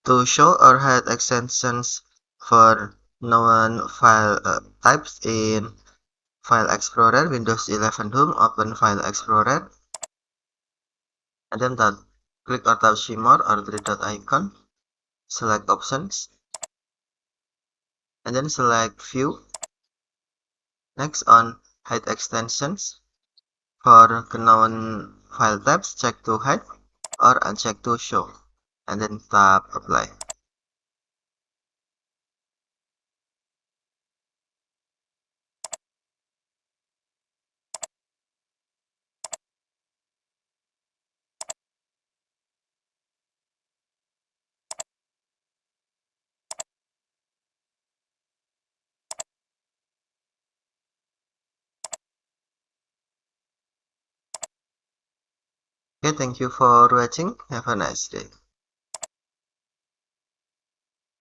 To show or hide extensions for known file types in File Explorer, Windows 11 Home, open File Explorer, and then click or tap shimmer or three dot icon, select Options, and then select View. Next on Hide Extensions. For known file types, check to hide or uncheck to show, and then tap Apply. Okay, thank you for watching. Have a nice day.